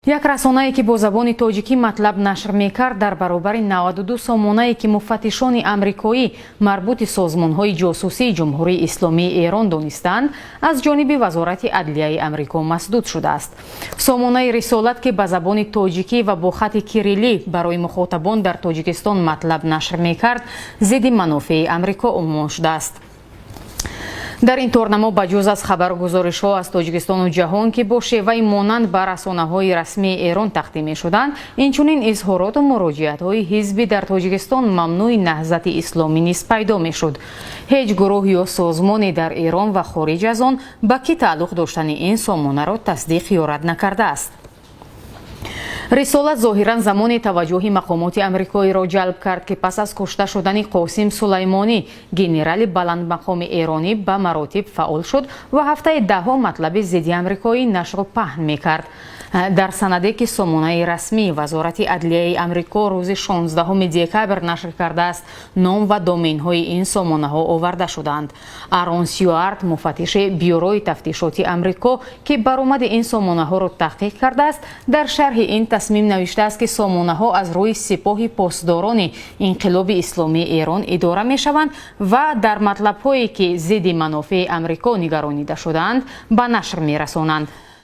یک رسانه‌ای که با زبان تاجیکی مطلب نشر می‌کرد در برابر 92 سامانه‌ای که مفتشان آمریکایی مربوط سازمان‌های جاسوسی جمهوری اسلامی ایران دانستند از جانب وزارت عدلیه آمریکا مسدود شده است. سامانه رسالت که به زبان تاجیکی و با خط کیریلی برای مخاطبان در تاجیکستان مطلب نشر می‌کرد، ضد منافع آمریکا عنوان شده است. در این تورنما بجز از خبر گزارش ها از تاجیکستان و جهان که با شیوه مانند به رسانه‌های رسمی ایران تقدیم می شدند، اینچنین اظهارات و مراجعت های حزبی در تاجیکستان ممنوع نهضت اسلامی نیز پیدا می شد. هیچ گروه یا سازمانی در ایران و خارج از آن به کی تعلق داشتن این سامانه را تصدیق یا رد نکرده است. رسالت ظاهراً زمان توجه مقامات آمریکایی را جلب کرد که پس از کشته شدن قاسم سلیمانی گنرال بلندمقام ایرانی به مراتب فعال شد و هفته دهم مطلب ضد آمریکایی نشر و پهن می‌کرد. در سندی که سامانه رسمی وزارت عدلیه آمریکا روز 16 دکبر نشر کرده است، نام و دامین های این سامانه ها آورده شدند. آرون سیوارت، مفتش بیوروی تفتیشاتی آمریکا که برآمد این سامانه ها را تحقیق کرده است، در شرح این تصمیم نوشته است که سامانه ها از روی سپاه پاسداران انقلاب اسلامی ایران اداره می شوند و در مطلب هایی که ضد منافع آمریکا نگرانیده شدند به نشر می رسانند.